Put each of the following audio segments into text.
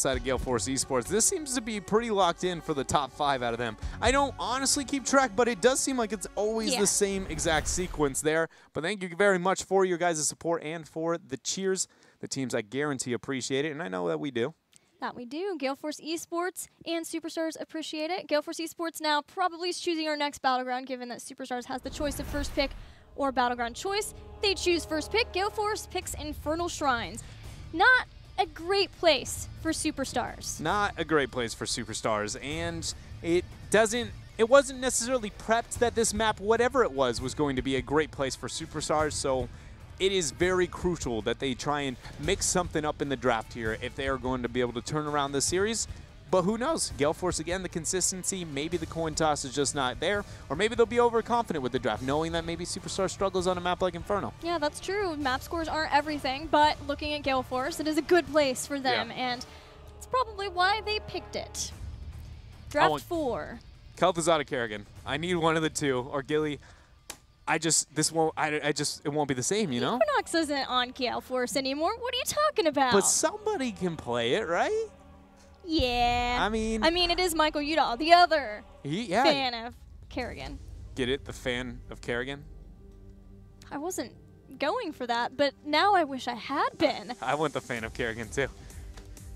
side of Gale Force eSports. This seems to be pretty locked in for the top 5 out of them. I don't honestly keep track, but it does seem like it's always the same exact sequence there. But thank you very much for your guys' support and for the cheers. The teams, I guarantee, appreciate it, and I know that we do. That we do. Gale Force eSports and Superstars appreciate it. Gale Force eSports now probably is choosing our next Battleground, given that Superstars has the choice of first pick or Battleground choice. They choose first pick. Gale Force picks Infernal Shrines. Not a great place for Superstars. Not a great place for Superstars, and it wasn't necessarily prepped that this map, whatever it was going to be a great place for Superstars, so it is very crucial that they try and mix something up in the draft here if they are going to be able to turn around this series. But who knows? Gale Force, again, the consistency, maybe the coin toss is just not there, or maybe they'll be overconfident with the draft, knowing that maybe Superstar struggles on a map like Inferno. Yeah, that's true. Map scores aren't everything, but looking at Gale Force, it is a good place for them, and it's probably why they picked it. Draft 4. Kel'Thuzad Kerrigan. I need one of the two, or Gilly. It won't be the same, you know? Equinox isn't on Gale Force anymore. What are you talking about? But somebody can play it, right? Yeah. I mean, it is Michael Udall, the other fan of Kerrigan. Get it? The fan of Kerrigan? I wasn't going for that, but now I wish I had been. I want the fan of Kerrigan, too.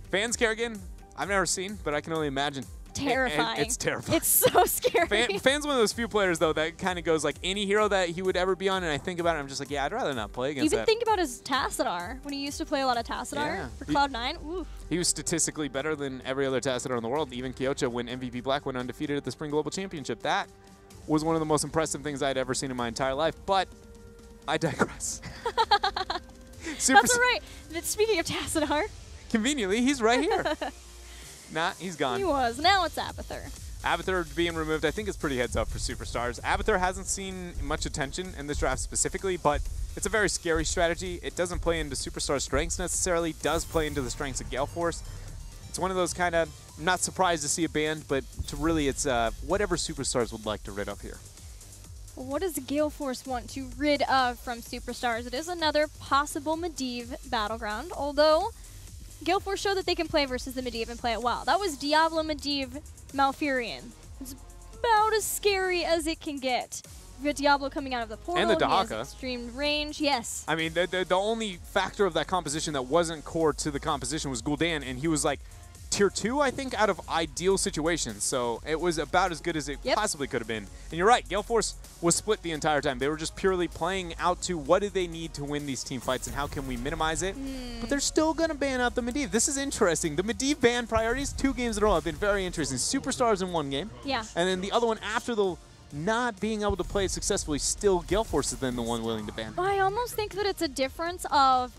Fans Kerrigan, I've never seen, but I can only imagine. Terrifying. It's terrifying. It's so scary. Fan's one of those few players, though, that kind of goes like any hero that he would ever be on, and I think about it, I'm just like, yeah, I'd rather not play against that. Even think about his Tassadar, when he used to play a lot of Tassadar for Cloud9. Oof. He was statistically better than every other Tassadar in the world. Even Kyocha, when MVP Black went undefeated at the Spring Global Championship. That was one of the most impressive things I'd ever seen in my entire life, but I digress. That's all right. Speaking of Tassadar. Conveniently, he's right here. Nah, he's gone. He was. Now it's Abathur. Abathur being removed, I think, is pretty heads up for Superstars. Abathur hasn't seen much attention in this draft specifically, but it's a very scary strategy. It doesn't play into Superstar strengths necessarily, does play into the strengths of Gale Force. It's one of those kind of, I'm not surprised to see it banned, but it's whatever Superstars would like to rid of here. Well, what does Gale Force want to rid of from Superstars? It is another possible Medivh battleground, although Gale Force showed that they can play versus the Medivh and play it well. That was Diablo, Medivh, Malfurion. It's about as scary as it can get. You got Diablo coming out of the portal. And the Dahaka. He has extreme range, yes. I mean, the only factor of that composition that wasn't core to the composition was Gul'dan, and he was like tier 2, I think, out of ideal situations. So it was about as good as it possibly could have been. And you're right, Gale Force was split the entire time. They were just purely playing out to what do they need to win these team fights and how can we minimize it. But they're still going to ban out the Medivh. This is interesting. The Medivh ban priorities, 2 games in a row, have been very interesting. Superstars in 1 game. Yeah. And then the other one after the not being able to play it successfully, still Gale Force is then the one willing to ban. I almost think that it's a difference of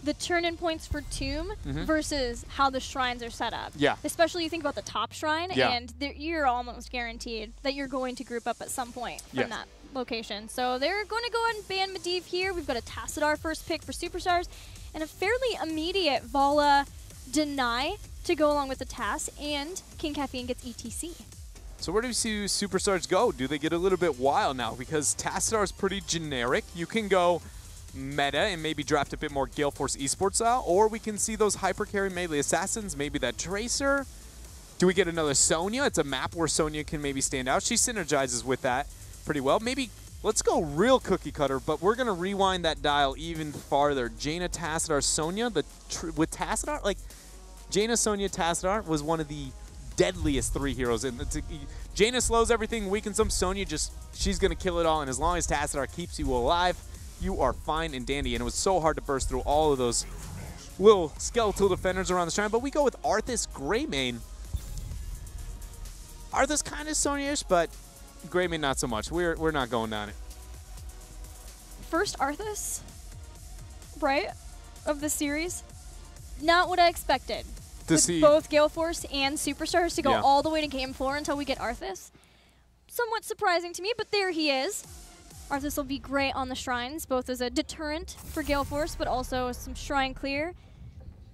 the turn-in points for Tomb versus how the shrines are set up. Yeah. Especially you think about the top shrine, and you're almost guaranteed that you're going to group up at some point from that location. So they're going to go ahead and ban Medivh here. We've got a Tassadar first pick for Superstars, and a fairly immediate Vala deny to go along with the TAS, and King Caffeine gets ETC. So where do you see Superstars go? Do they get a little bit wild now? Because Tassadar is pretty generic. You can go meta and maybe draft a bit more Gale Force eSports style, or we can see those hyper carry melee assassins, maybe that Tracer. Do we get another Sonya? It's a map where Sonya can maybe stand out. She synergizes with that pretty well. Maybe let's go real cookie cutter, but we're going to rewind that dial even farther. Jaina, Tassadar, Sonya, with Tassadar, like Jaina, Sonya, Tassadar was one of the deadliest 3 heroes. And Jaina slows everything, weakens them. Sonya she's going to kill it all, and as long as Tassadar keeps you alive, you are fine and dandy. And it was so hard to burst through all of those little skeletal defenders around the shrine. But we go with Arthas Greymane. Arthas kind of Sonya-ish, but Greymane not so much. We're not going down it. First Arthas, right, of the series. Not what I expected. With both Gale Force and Superstars to go all the way to Game 4 until we get Arthas. Somewhat surprising to me, but there he is. Arthas will be great on the shrines, both as a deterrent for Gale Force, but also some shrine clear.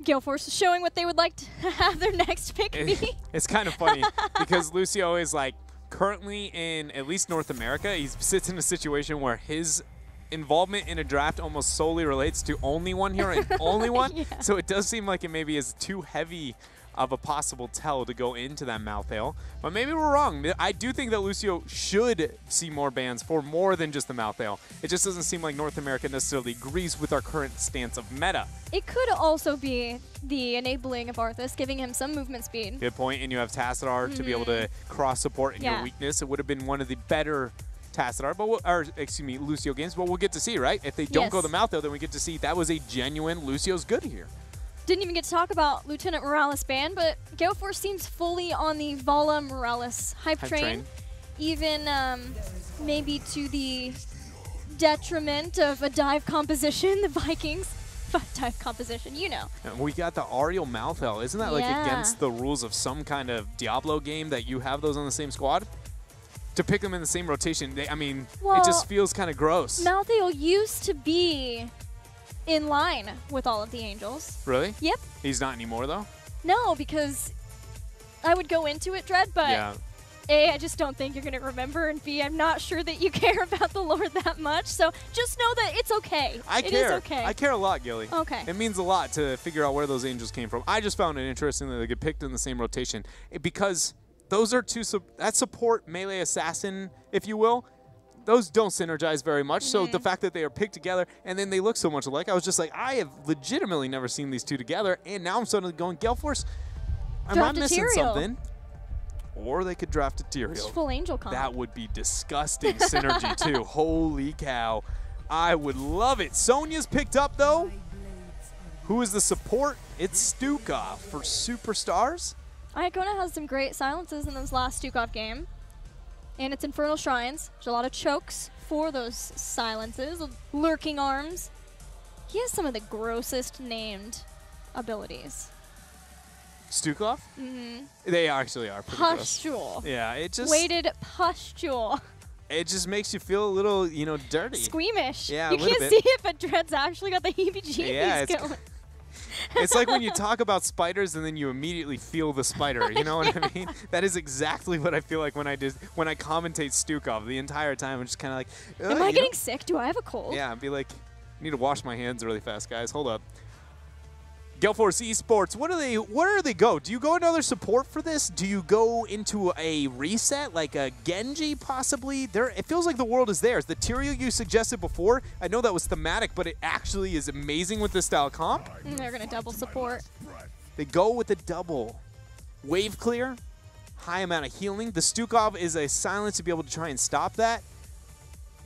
Gale Force is showing what they would like to have their next pick be. It's kind of funny because Lucio is like currently in at least North America. He sits in a situation where his involvement in a draft almost solely relates to only one hero and only one. So it does seem like it maybe is too heavy of a possible tell to go into that Malthael. But maybe we're wrong. I do think that Lucio should see more bans for more than just the Malthael. It just doesn't seem like North America necessarily agrees with our current stance of meta. It could also be the enabling of Arthas, giving him some movement speed. Good point. And you have Tassadar to be able to cross-support in your weakness. It would have been one of the better Tassadar, Lucio games, but we'll get to see, right? If they don't go the Malthael, then we get to see that was a genuine Lucio's good here. Didn't even get to talk about Lieutenant Morales ban, but Gale Force seems fully on the Vala Morales hype train. Even maybe to the detriment of a dive composition, the Vikings. Dive composition, you know. And we got the Ariel Malthael. Isn't that like against the rules of some kind of Diablo game that you have those on the same squad? To pick them in the same rotation, I mean, it just feels kind of gross. Malthael used to be in line with all of the Angels. Really? Yep. He's not anymore, though? No, because I would go into it, Dread, but A, I just don't think you're going to remember, and B, I'm not sure that you care about the lore that much, so just know that it's okay. It is okay. I care a lot, Gilly. Okay. It means a lot to figure out where those Angels came from. I just found it interesting that they get picked in the same rotation because those are two, that support melee assassin, if you will, those don't synergize very much. So the fact that they are picked together and then they look so much alike, I was just like, I have legitimately never seen these two together. And now I'm suddenly going, Gale Force, am I missing something? Or they could draft a Tyrael. Full Angel comp. That would be disgusting synergy too. Holy cow. I would love it. Sonya's picked up though. Who is the support? It's Stukov for Superstars. Icona has some great silences in this last Stukov game. And it's Infernal Shrines. There's a lot of chokes for those silences. Lurking Arms. He has some of the grossest named abilities. Stukov? They actually are pretty Pustule. gross. Yeah, it just... Weighted pustule. It just makes you feel a little, you know, dirty. Squeamish. Yeah, you can't see it, but Dread's actually got the heebie-jeebies going. It's like when you talk about spiders and then you immediately feel the spider. You know what I mean? That is exactly what I feel like when I commentate Stukov the entire time. I'm just kind of like, am I getting sick? Do I have a cold? Yeah, I'd be like, I need to wash my hands really fast, guys. Hold up. Gale Force eSports, where do they go? Do you go another support for this? Do you go into a reset, like a Genji possibly? It feels like the world is theirs. The Tyrael you suggested before, I know that was thematic, but it actually is amazing with this style comp. They're going to double support. They go with the double. Wave clear, high amount of healing. The Stukov is a silence to be able to try and stop that.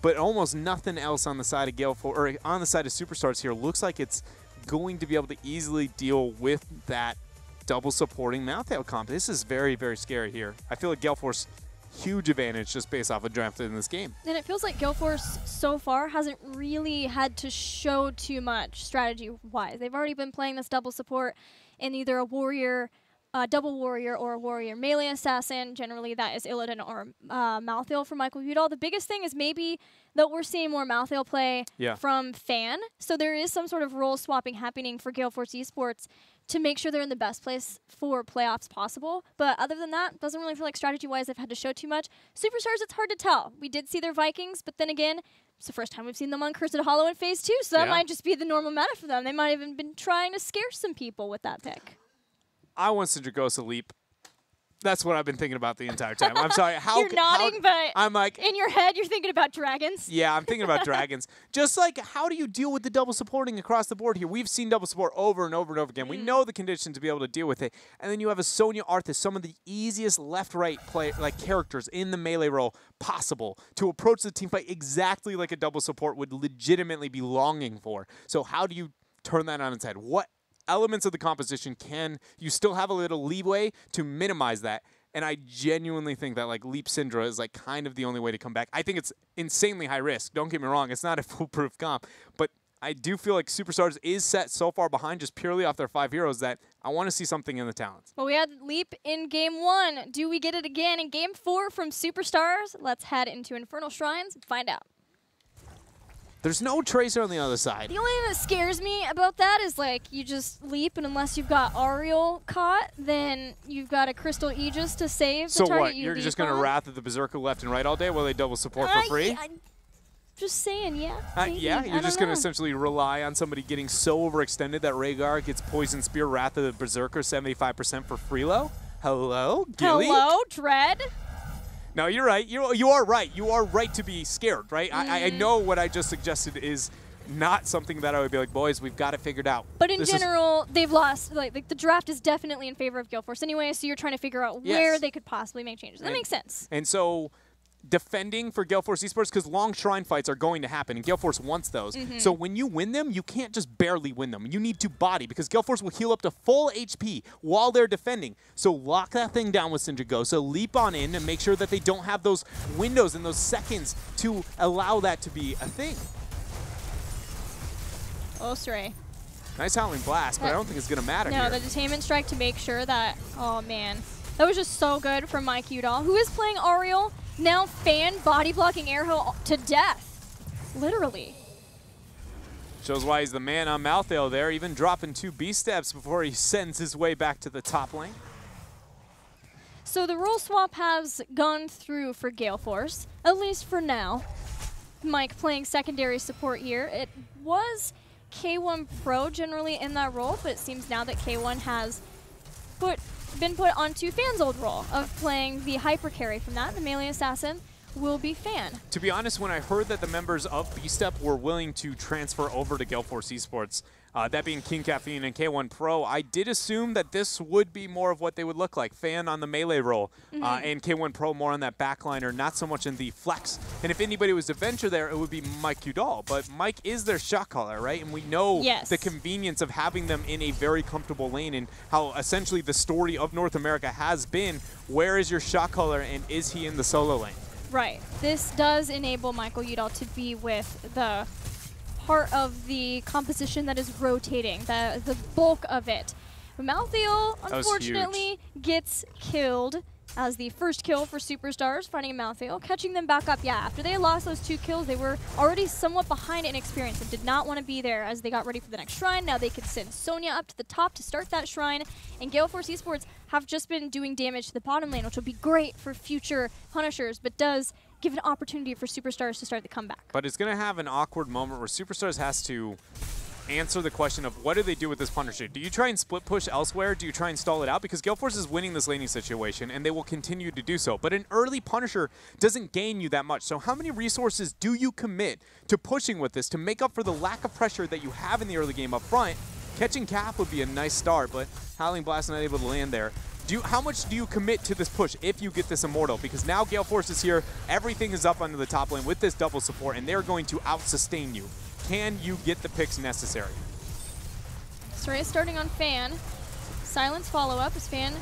But almost nothing else on the side of Gale Force, or on the side of Superstars here. Looks like it's going to be able to easily deal with that double supporting Malthael comp. This is very, very scary here. I feel like Gale Force, huge advantage just based off of drafted in this game. And it feels like Gale Force so far hasn't really had to show too much strategy-wise. They've already been playing this double support in either a warrior, double warrior, or a warrior melee assassin. Generally, that is Illidan or Malthael for Michael Udall. The biggest thing is maybe that we're seeing more Malthael play from Fan. So there is some sort of role swapping happening for Gale Force eSports to make sure they're in the best place for playoffs possible. But other than that, doesn't really feel like strategy-wise they've had to show too much. Superstars, it's hard to tell. We did see their Vikings, but then again, it's the first time we've seen them on Cursed Hollow in Phase 2, so that might just be the normal meta for them. They might have even been trying to scare some people with that pick. I want Sindragosa Leap. That's what I've been thinking about the entire time. I'm sorry. You're nodding, but I'm like, in your head, you're thinking about dragons. Yeah, I'm thinking about dragons. Just like, how do you deal with the double supporting across the board here? We've seen double support over and over and over again. We know the conditions to be able to deal with it. And then you have a Sonya Arthas, some of the easiest left-right play characters in the melee role possible to approach the team fight exactly like a double support would legitimately be longing for. So how do you turn that on its head? What elements of the composition can you still have a little leeway to minimize that? And I genuinely think that like Leap Syndra is like kind of the only way to come back. I think it's insanely high risk. Don't get me wrong. It's not a foolproof comp, but I do feel like Superstars is set so far behind just purely off their 5 heroes that I want to see something in the talents. Well, we had Leap in Game 1. Do we get it again in Game 4 from Superstars? Let's head into Infernal Shrines and find out. There's no Tracer on the other side. The only thing that scares me about that is, like, you just leap, and unless you've got Ariel caught, then you've got a Crystal Aegis to save the target you leap on. You're just going to Wrath of the Berserker left and right all day while they double support for free? Just saying, yeah. Yeah, you're just going to essentially rely on somebody getting so overextended that Rhaegar gets Poison Spear, Wrath of the Berserker, 75% for Freelo. Hello, Gilly? Hello, Dread? No, you're right. You are right. You are right to be scared, right? I know what I just suggested is not something that I would be like, boys, we've got it figured out. But in general, they've lost. Like the draft is definitely in favor of Gale Force anyway, so you're trying to figure out where they could possibly make changes. That makes sense. And so defending for Gale Force eSports, because long shrine fights are going to happen, and Gale Force wants those. So when you win them, you can't just barely win them. You need to body, because Gale Force will heal up to full HP while they're defending. So lock that thing down with Syndrago. So leap on in and make sure that they don't have those windows and those seconds to allow that to be a thing. Oh, Stray. Nice Howling Blast, but I don't think it's going to matter here. No, the Detainment Strike to make sure that, oh man. That was just so good from Mike Udall, who is playing Ariel. Now Fan body blocking Airho to death. Literally. Shows why he's the man on Malthael there, even dropping 2 B steps before he sends his way back to the top lane. So the role swap has gone through for Gale Force, at least for now. Mike playing secondary support here. It was K1 Pro generally in that role, but it seems now that K1 has been put onto Fan's old role of playing the hyper carry from that. The melee assassin will be Fan. To be honest, when I heard that the members of B-Step were willing to transfer over to Gale Force eSports, that being King Caffeine and K1 Pro, I did assume that this would be more of what they would look like. Fan on the melee role, and K1 Pro more on that backliner, not so much in the flex. And if anybody was to venture there, it would be Mike Udall. But Mike is their shot caller, right? And we know the convenience of having them in a very comfortable lane, and how essentially the story of North America has been, where is your shot caller and is he in the solo lane? Right. This does enable Michael Udall to be with the part of the composition that is rotating, the bulk of it. Malthael, unfortunately, gets killed as the first kill for Superstars, finding Malthael, catching them back up. Yeah, after they lost those 2 kills, they were already somewhat behind in experience and did not want to be there as they got ready for the next shrine. Now they can send Sonya up to the top to start that shrine, and Gale Force eSports have just been doing damage to the bottom lane, which will be great for future Punishers, but does give an opportunity for Superstars to start the comeback. But it's going to have an awkward moment where Superstars has to answer the question of what do they do with this Punisher? Do you try and split push elsewhere? Do you try and stall it out? Because Gale Force is winning this laning situation, and they will continue to do so. But an early Punisher doesn't gain you that much. So how many resources do you commit to pushing with this to make up for the lack of pressure that you have in the early game up front? Catching Cap would be a nice start, but Howling Blast not able to land there. How much do you commit to this push if you get this Immortal? Because now Gale Force is here, everything is up under the top lane with this double support, and they're going to out-sustain you. Can you get the picks necessary? Soraya starting on Fan. Silence follow-up as Fan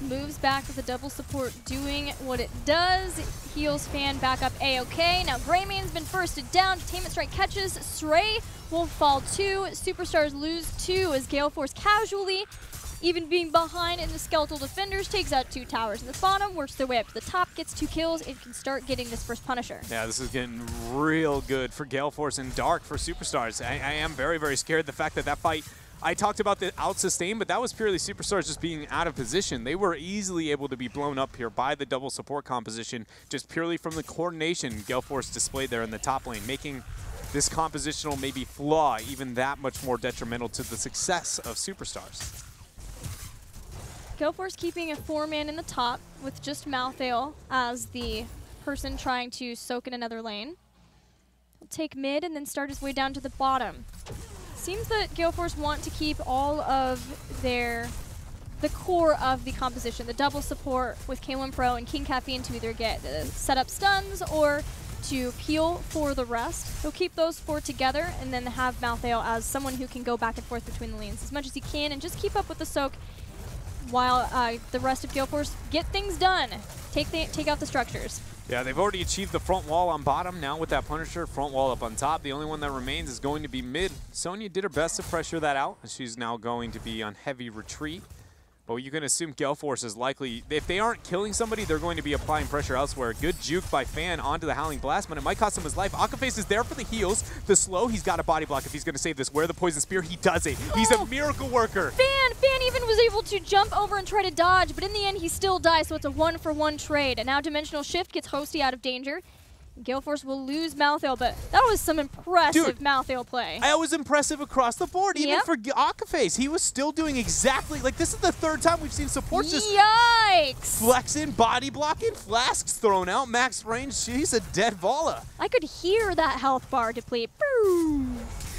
moves back with the double support doing what it does. Heals Fan back up A-OK. Now Greymane's been firsted down. Detainment Strike catches. Stray will fall 2. Superstars lose 2 as Gale Force casually, even being behind in the Skeletal Defenders, takes out 2 towers in the bottom, works their way up to the top, gets 2 kills, and can start getting this first Punisher. Yeah, this is getting real good for Gale Force and dark for Superstars. I am very, very scared. The fact that that fight, I talked about the out-sustain, but that was purely Superstars just being out of position. They were easily able to be blown up here by the double support composition, just purely from the coordination Gale Force displayed there in the top lane, making this compositional maybe flaw even that much more detrimental to the success of Superstars. Gale Force keeping a 4-man in the top with just Malthael as the person trying to soak in another lane. He'll take mid and then start his way down to the bottom. Seems that Gale Force want to keep all of the core of the composition, the double support with K1 Pro and King Caffeine to either get set up stuns or to peel for the rest. He'll keep those 4 together and then have Malthael as someone who can go back and forth between the lanes as much as he can and just keep up with the soak while the rest of Gale Force get things done. Take out the structures. Yeah, they've already achieved the front wall on bottom. Now with that Punisher, front wall up on top. The only one that remains is going to be mid. Sonya did her best to pressure that out. She's now going to be on heavy retreat. But you can assume Gale Force is likely, if they aren't killing somebody, they're going to be applying pressure elsewhere. Good juke by Fan onto the Howling Blast, but it might cost him his life. Akaface is there for the heals. The slow, he's got a body block if he's going to save this. Where the Poison Spear, he does it. He's a miracle worker. Fan even was able to jump over and try to dodge, but in the end, he still dies, so it's a 1-for-1 trade. And now Dimensional Shift gets Hosty out of danger. Gale Force will lose Malthael, but that was some impressive Malthael play. It was impressive across the board, even for Akaface. He was still doing exactly, like this is the third time we've seen supports just flexing, body blocking, flasks thrown out, max range. She's a dead Vala. I could hear that health bar deplete.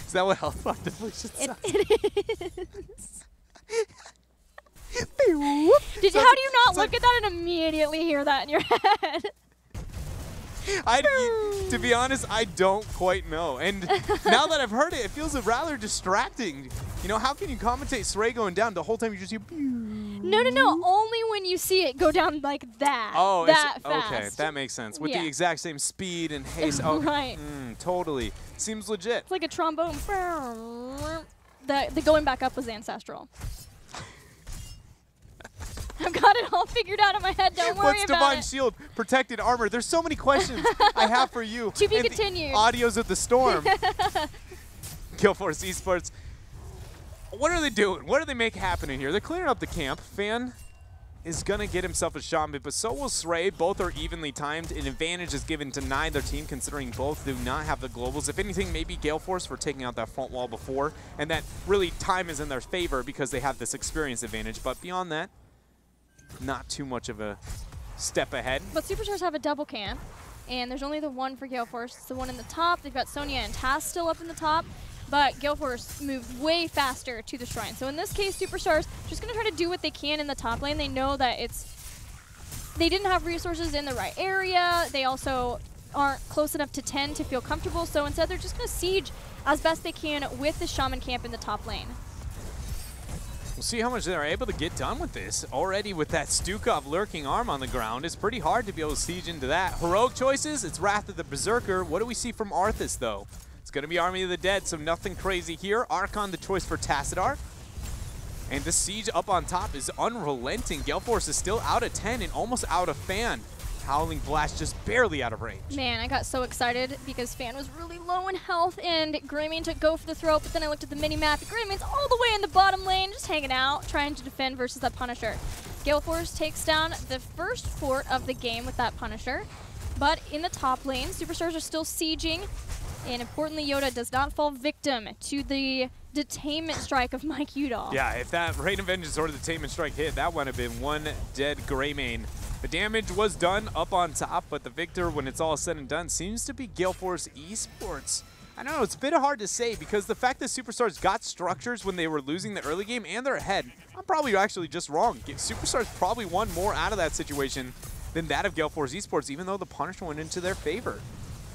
Is that what health bar depletion sounds? It is. How do you not look at that and immediately hear that in your head? To be honest, I don't quite know. And now that I've heard it, it feels rather distracting. You know, how can you commentate Sray going down the whole time you just hear No. Only when you see it go down like that. Oh, that fast. Okay, that makes sense. With the exact same speed and haste. Oh, right. Totally. Seems legit. It's like a trombone. The going back up was ancestral. I've got it all figured out in my head. Don't worry What's about Divine it. Shield, protected armor? There's so many questions I have for you. To be continued. Audios of the storm. Gale Force eSports. What are they doing? What do they make happen in here? They're clearing up the camp. Fan is going to get himself a shaman, but so will Sray. Both are evenly timed. An advantage is given to neither team, considering both do not have the globals. If anything, maybe Gale Force for taking out that front wall before, and that really time is in their favor because they have this experience advantage. But beyond that, not too much of a step ahead. But Superstars have a double camp, and there's only the one for Gale Force. It's the one in the top. They've got Sonya and Taz still up in the top, but Gale Force moved way faster to the Shrine. So in this case, Superstars just going to try to do what they can in the top lane. They know that they didn't have resources in the right area. They also aren't close enough to 10 to feel comfortable, so instead they're just going to siege as best they can with the Shaman camp in the top lane. We'll see how much they're able to get done with this. Already with that Stukov lurking arm on the ground, it's pretty hard to be able to siege into that. Heroic choices, it's Wrath of the Berserker. What do we see from Arthas, though? It's going to be Army of the Dead, so nothing crazy here. Archon, the choice for Tassadar. And the siege up on top is unrelenting. Gale Force is still out of 10 and almost out of Fan. Howling Blast just barely out of range. Man, I got so excited because Fan was really low in health and Greymane took go for the throat, but then I looked at the mini-map. Greymane's all the way in the bottom lane, just hanging out, trying to defend versus that Punisher. Gale Force takes down the first fort of the game with that Punisher, but in the top lane, Superstars are still sieging, and importantly, Yoda does not fall victim to the detainment strike of Mike Udall. Yeah, if that Rain of Vengeance or the detainment strike hit, that would have been one dead Greymane. The damage was done up on top, but the victor, when it's all said and done, seems to be Gale Force eSports. I don't know, it's a bit hard to say because the fact that Superstars got structures when they were losing the early game and they're ahead, I'm probably actually just wrong. Superstars probably won more out of that situation than that of Gale Force eSports, even though the punish went into their favor.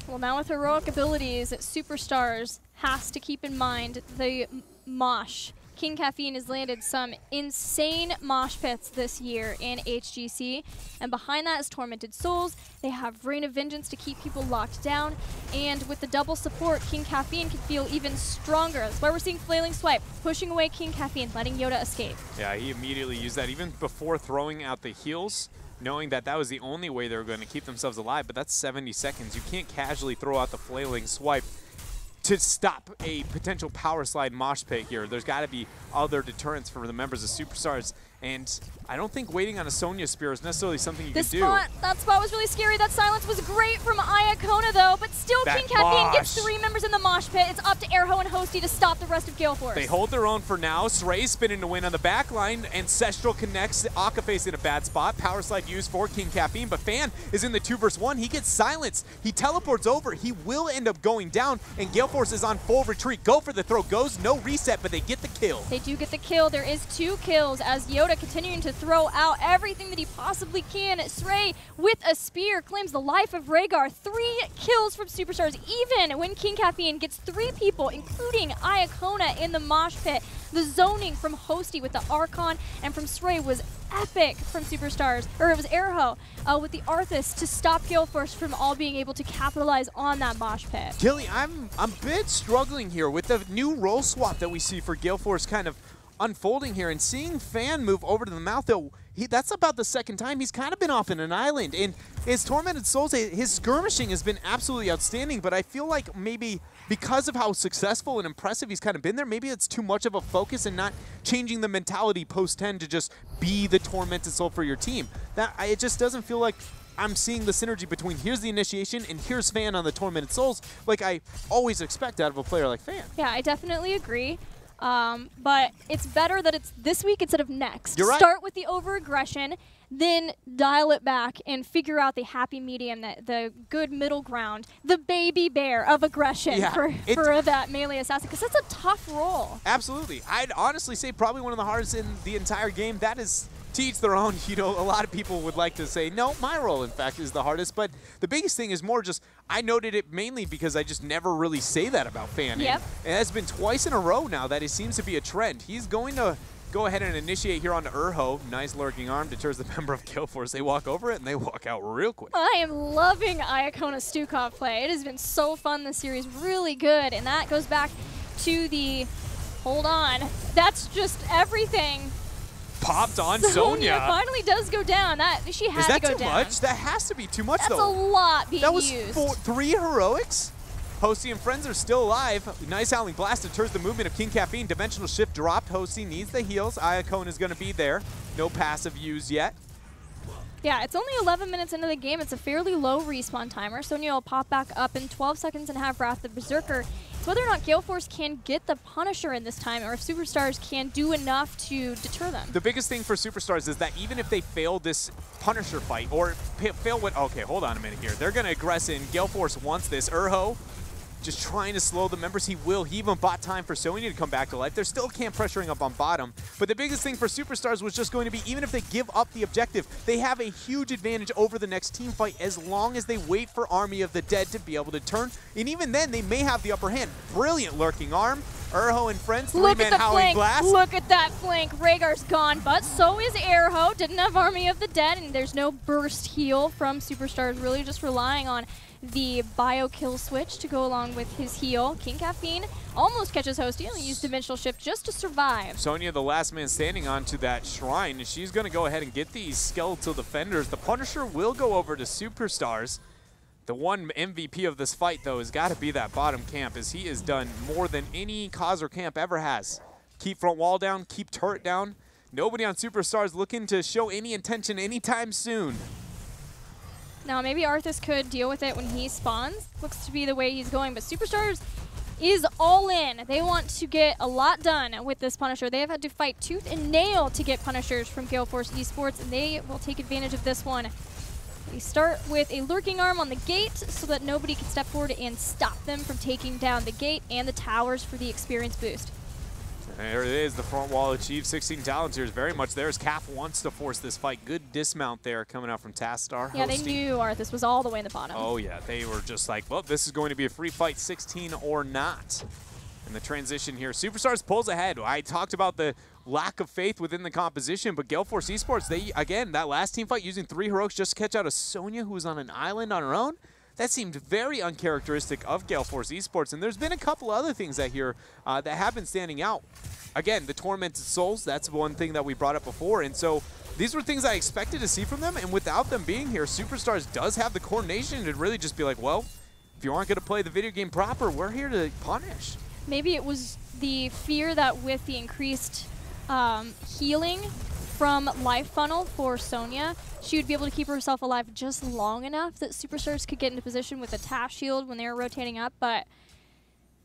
Well, now with heroic abilities, Superstars has to keep in mind the mosh. King Caffeine has landed some insane mosh pits this year in HGC, and behind that is Tormented Souls. They have Rain of Vengeance to keep people locked down, and with the double support, King Caffeine can feel even stronger. That's why we're seeing Flailing Swipe, pushing away King Caffeine, letting Yoda escape. Yeah, he immediately used that, even before throwing out the heals, knowing that that was the only way they were going to keep themselves alive, but that's 70 seconds. You can't casually throw out the Flailing Swipe to stop a potential power slide mosh pit here. There's got to be other deterrents for the members of Superstars, and I don't think waiting on a Sonya Spear is necessarily something you can do. That spot was really scary. That silence was great from Iacona, though, but still King Caffeine gets 3 members in the mosh pit. It's up to Airho and Hosty to stop the rest of Gale Force. They hold their own for now. Sray's spinning to win on the back line. Ancestral connects Akaface in a bad spot. Power slide used for King Caffeine, but Fan is in the 2v1. He gets silenced. He teleports over. He will end up going down, and Gale Force is on full retreat. Go for the throw. Goes, no reset, but they get the kill. They do get the kill. There is 2 kills as Yoda continuing to throw out everything that he possibly can. Sray with a spear claims the life of Rhaegar. 3 kills from Superstars, even when King Caffeine gets 3 people, including Iacona in the mosh pit. The zoning from Hosty with the Archon and from Sray was epic from Superstars, or it was Airho with the Arthas to stop Gale Force from all being able to capitalize on that mosh pit. Gilly, I'm a bit struggling here with the new role swap that we see for Gale Force kind of unfolding here, and seeing Fan move over to the mouth, though, that's about the second time he's kind of been off in an island. And his Tormented Souls, his skirmishing has been absolutely outstanding, but I feel like maybe because of how successful and impressive he's kind of been there, maybe it's too much of a focus and not changing the mentality post-10 to just be the Tormented Soul for your team. It just doesn't feel like I'm seeing the synergy between here's the initiation and here's Fan on the Tormented Souls, like I always expect out of a player like Fan. Yeah, I definitely agree. But it's better that it's this week instead of next. You're right. Start with the over-aggression, then dial it back and figure out the happy medium, the good middle ground, the baby bear of aggression for that melee assassin, because that's a tough role. Absolutely. I'd honestly say probably one of the hardest in the entire game. That is to each their own. You know, a lot of people would like to say, no, my role, in fact, is the hardest. But the biggest thing is more just, I noted it mainly because I just never really say that about Fan. Yep. And it's been twice in a row now that it seems to be a trend. He's going to go ahead and initiate here onto Urho. Nice lurking arm, deters the member of Gale Force. They walk over it and they walk out real quick. I am loving Iacona Stukov play. It has been so fun this series, really good. And that goes back to the, hold on, that's just everything. Popped on Sonya. Finally does go down. She had to go down. Is that too much? That has to be too much, though. That's a lot being used. That was 3 heroics? Hosty and friends are still alive. Nice Howling Blast deters the movement of King Caffeine. Dimensional Shift dropped. Hosty needs the heals. Iacona is going to be there. No passive used yet. Yeah, it's only 11 minutes into the game. It's a fairly low respawn timer. Sonya will pop back up in 12 seconds and have Wrath the Berserker. It's whether or not Gale Force can get the Punisher in this time, or if Superstars can do enough to deter them. The biggest thing for Superstars is that even if they fail this Punisher fight, or fail what, okay, hold on a minute here. They're going to aggress in. Gale Force wants this. Urho just trying to slow the members. He will. He even bought time for Sonya to come back to life. They're still camp pressuring up on bottom. But the biggest thing for Superstars was just going to be, even if they give up the objective, they have a huge advantage over the next team fight as long as they wait for Army of the Dead to be able to turn. And even then, they may have the upper hand. Brilliant lurking arm. Urho and friends, 3-man Howling Blast. Look at that flank. Rhaegar's gone, but so is Erho. Didn't have Army of the Dead, and there's no burst heal from Superstars, really just relying on the bio kill switch to go along with his heal. King Caffeine almost catches Hosty, only used Dimensional Shift just to survive. Sonya, the last man standing onto that shrine, and she's going to go ahead and get these skeletal defenders. The Punisher will go over to Superstars. The one MVP of this fight, though, has got to be that bottom camp, as he has done more than any Khazar camp ever has. Keep front wall down, keep turret down. Nobody on Superstars looking to show any intention anytime soon. Now, maybe Arthas could deal with it when he spawns. Looks to be the way he's going, but Superstars is all in. They want to get a lot done with this Punisher. They have had to fight tooth and nail to get Punishers from Gale Force eSports, and they will take advantage of this one. They start with a lurking arm on the gate so that nobody can step forward and stop them from taking down the gate and the towers for the experience boost. There it is, the front wall achieved. 16 Talonteers very much there as Calf wants to force this fight. Good dismount there coming out from Tastar. Yeah, they knew Arthas was all the way in the bottom. Oh yeah, they were just like, well, this is going to be a free fight, 16 or not. And the transition here, Superstars pulls ahead. I talked about the lack of faith within the composition, but Gale Force eSports, they, again, that last team fight using 3 heroics just to catch out a Sonya who was on an island on her own. That seemed very uncharacteristic of Gale Force eSports, and there's been a couple other things that have been standing out. Again, the Tormented Souls, that's one thing that we brought up before, and so these were things I expected to see from them, and without them being here, Superstars does have the coordination to really just be like, well, if you aren't going to play the video game proper, we're here to punish. Maybe it was the fear that with the increased healing from Life Funnel for Sonya, she would be able to keep herself alive just long enough that Superstars could get into position with a Taff Shield when they were rotating up. But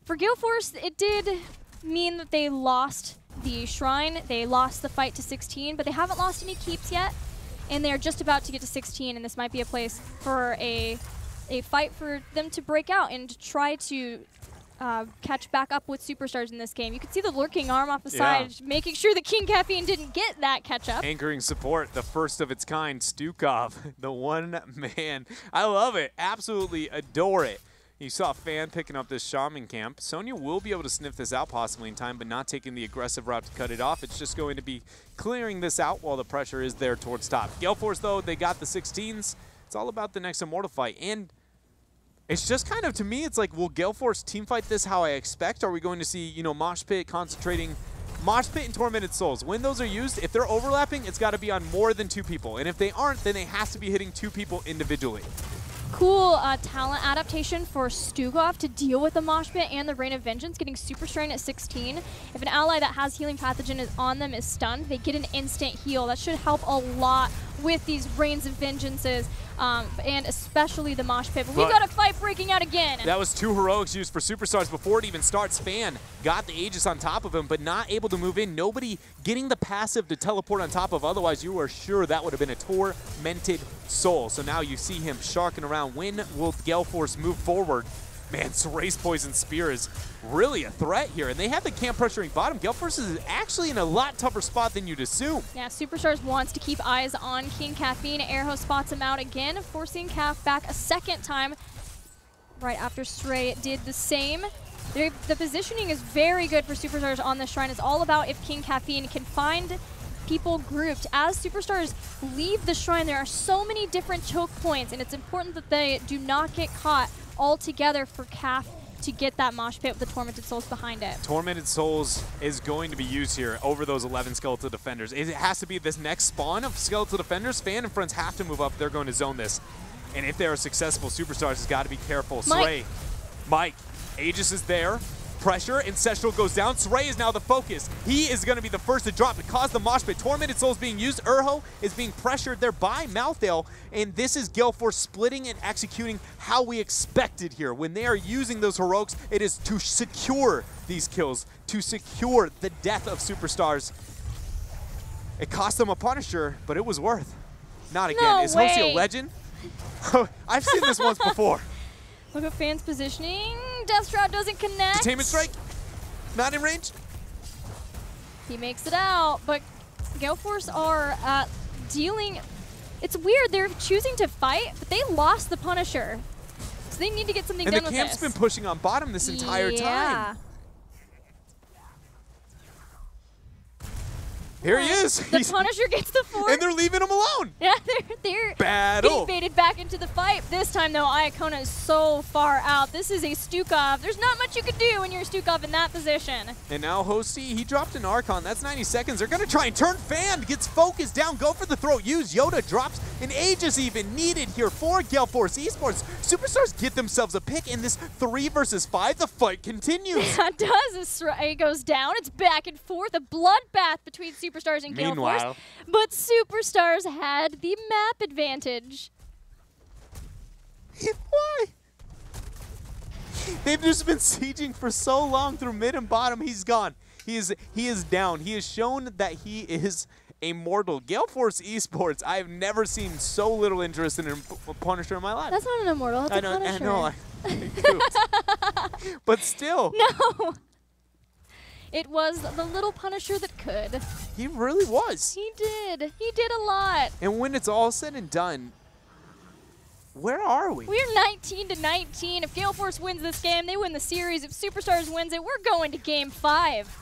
for Gale Force, it did mean that they lost the Shrine. They lost the fight to 16, but they haven't lost any keeps yet. And they're just about to get to 16, and this might be a place for a fight for them to break out and try to catch back up with Superstars in this game. You can see the lurking arm off the side, making sure that King Caffeine didn't get that catch up. Anchoring support, the first of its kind, Stukov, the one man. I love it. Absolutely adore it. You saw Fan picking up this Shaman camp. Sonya will be able to sniff this out possibly in time, but not taking the aggressive route to cut it off. It's just going to be clearing this out while the pressure is there towards top. Gale Force, though, they got the 16s. It's all about the next Immortal fight. And it's just kind of, to me, it's like, will Gale Force team fight this how I expect? Are we going to see, you know, Mosh Pit concentrating, Mosh Pit and Tormented Souls? When those are used, if they're overlapping, it's got to be on more than 2 people. And if they aren't, then they have to be hitting 2 people individually. Cool talent adaptation for Stukov to deal with the Mosh Pit and the Rain of Vengeance, getting Super Strain at 16. If an ally that has Healing Pathogen is on them is stunned, they get an instant heal. That should help a lot with these Rains of Vengeances, and especially the Mosh Pit. But we've got a fight breaking out again. That was 2 heroics used for Superstars before it even starts. Fan got the Aegis on top of him, but not able to move in. Nobody getting the passive to teleport on top of. Otherwise, you are sure that would have been a tormented soul. So now you see him sharking around. When will Gale Force move forward? Man, Soray's Poison Spear is really a threat here, and they have the camp pressuring bottom. Gale Force is actually in a lot tougher spot than you'd assume. Yeah, Superstars wants to keep eyes on King Caffeine. Airho spots him out again, forcing Caff back a second time right after Stray did the same. The positioning is very good for Superstars on this shrine. It's all about if King Caffeine can find people grouped. As Superstars leave the shrine, there are so many different choke points, and it's important that they do not get caught all together for Caff to get that mosh pit with the Tormented Souls behind it. Tormented Souls is going to be used here over those 11 Skeletal Defenders. It has to be this next spawn of Skeletal Defenders. Fan and friends have to move up. They're going to zone this. And if they are successful, Superstars has got to be careful. Sway, Mike, Aegis is there. Pressure, Ancestral goes down. Soraya is now the focus. He is going to be the first to drop to cause the mosh pit. Tormented Souls being used. Urho is being pressured there by Malthael, and this is Gale Force splitting and executing how we expected here. When they are using those heroics, it is to secure these kills, to secure the death of Superstars. It cost them a Punisher, but it was worth. Not again. No is way. Hoshi a legend? I've seen this once before. Look at Fan's positioning. Deathshroud doesn't connect. Detainment Strike, not in range. He makes it out, but Gale Force are dealing. It's weird, they're choosing to fight, but they lost the Punisher. So they need to get something done with this. And the camp's been pushing on bottom this entire time. Here he is. The Punisher gets the fort. And they're leaving him alone. Yeah, they're Battle. getting baited back into the fight. This time, though, Iacona is so far out. This is a Stukov. There's not much you can do when you're Stukov in that position. And now Hosty, he dropped an Archon. That's 90 seconds. They're going to try and turn. Fan gets focused down. Go for the throw. Use Yoda. Drops an Aegis even needed here for Gale Force eSports. Superstars get themselves a pick in this 3 versus 5. The fight continues. Yeah, it does. It goes down. It's back and forth. A bloodbath between Superstars and Gale Force. But Superstars had the map advantage. Why? They've just been sieging for so long through mid and bottom. He's gone. He is down. He has shown that he is a mortal. Gale Force eSports, I have never seen so little interest in a Punisher in my life. That's not an immortal. That's a Punisher. I know. But still. No. It was the little Punisher that could. He really was. He did. He did a lot. And when it's all said and done, where are we? We're 19-19. If Gale Force wins this game, they win the series. If Superstars wins it, we're going to Game 5.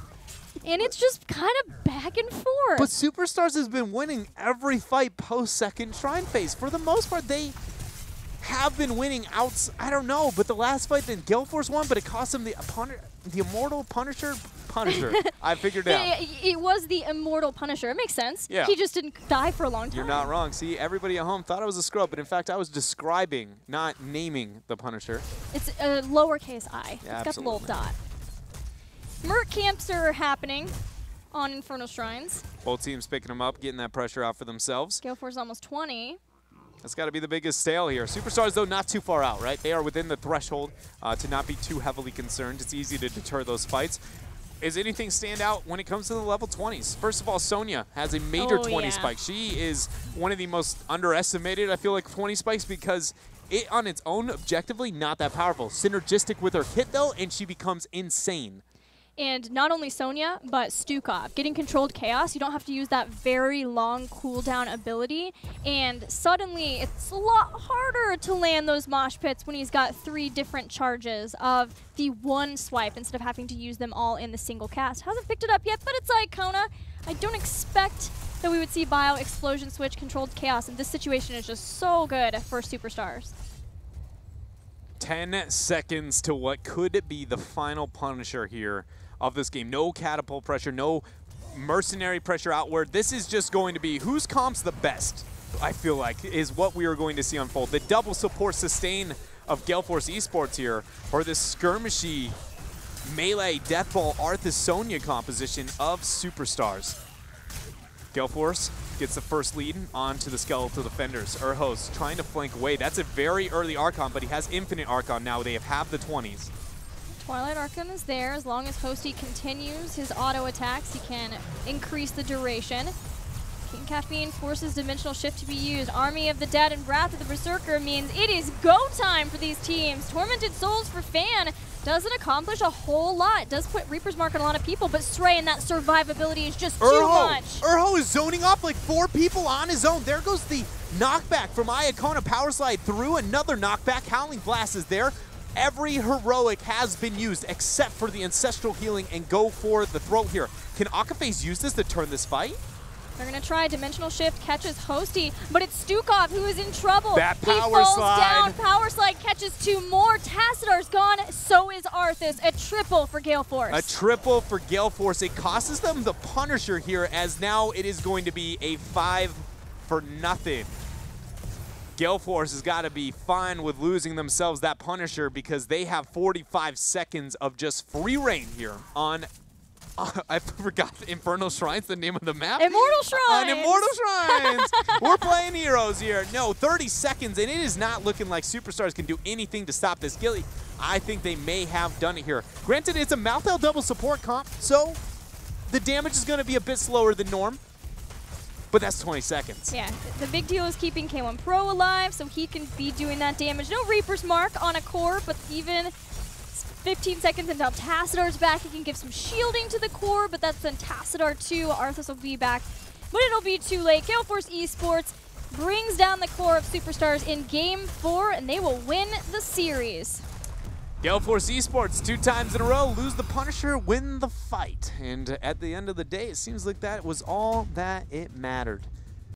And it's just kind of back and forth. But Superstars has been winning every fight post-second Shrine phase. For the most part, they have been winning outs. I don't know, but the last fight, then Gale Force won, but it cost them the Immortal Punisher. I figured it out. It was the Immortal Punisher. It makes sense. Yeah. He just didn't die for a long time. You're not wrong. See, everybody at home thought I was a scrub, but in fact, I was describing, not naming the Punisher. It's a lowercase I. Yeah, it's got the little dot. Merc camps are happening on Infernal Shrines. Both teams picking them up, getting that pressure out for themselves. Gale Force almost 20. That's got to be the biggest stale here. Superstars, though, not too far out, right? They are within the threshold to not be too heavily concerned. It's easy to deter those fights. Is anything stand out when it comes to the level 20s? First of all, Sonya has a major 20 spike. She is one of the most underestimated, I feel like, 20 spikes because it on its own, objectively, not that powerful. Synergistic with her kit, though, and she becomes insane. And not only Sonya, but Stukov. Getting Controlled Chaos, you don't have to use that very long cooldown ability. And suddenly, it's a lot harder to land those mosh pits when he's got 3 different charges of the one swipe instead of having to use them all in the single cast. Hasn't picked it up yet, but it's Iacona. I don't expect that we would see Bio, Explosion Switch, Controlled Chaos. And this situation is just so good for Superstars. 10 seconds to what could be the final Punisher here of this game. No catapult pressure, no mercenary pressure outward. This is just going to be whose comp's the best, I feel like, is what we are going to see unfold. The double support sustain of Gale Force eSports here, or this skirmishy melee deathball Arthas Sonya composition of Superstars. Gale Force gets the first lead onto the Skeletal Defenders. Urho's trying to flank away. That's a very early Archon, but he has infinite Archon now. They have halved the 20s. Twilight Archon is there. As long as Hosty continues his auto attacks, he can increase the duration. King Caffeine forces Dimensional Shift to be used. Army of the Dead and Wrath of the Berserker means it is go time for these teams. Tormented Souls for Fan doesn't accomplish a whole lot. Does put Reaper's Mark on a lot of people, but Stray and that survivability is just too much. Urho is zoning up like 4 people on his own. There goes the knockback from Iacona. Power slide through, another knockback. Howling Blast is there. Every heroic has been used except for the Ancestral Healing and go for the throat here. Can Akaphase use this to turn this fight? They're going to try Dimensional Shift, catches Hosty, but it's Stukov who is in trouble. That power he falls slide. Down. Power slide catches 2 more. Tacitar's gone, so is Arthas. A triple for Gale Force. A triple for Gale Force. It costs them the Punisher here, as now it is going to be a 5-0. Gale Force has got to be fine with losing themselves that Punisher because they have 45 seconds of just free reign here on I forgot Infernal Shrines, the name of the map. Immortal Shrines! Immortal Shrines! We're playing heroes here. No, 30 seconds, and it is not looking like Superstars can do anything to stop this Gilly. I think they may have done it here. Granted, it's a Malthel double support comp, so the damage is going to be a bit slower than norm, but that's 20 seconds. Yeah, the big deal is keeping K1 Pro alive, so he can be doing that damage. No Reaper's Mark on a core, but even 15 seconds until Tacitar's back. He can give some shielding to the core, but that's then Tacitar too. Arthas will be back, but it'll be too late. Gale Force eSports brings down the core of Superstars in Game 4, and they will win the series. Gale Force eSports 2 times in a row, lose the Punisher, win the fight. And at the end of the day, it seems like that was all that it mattered.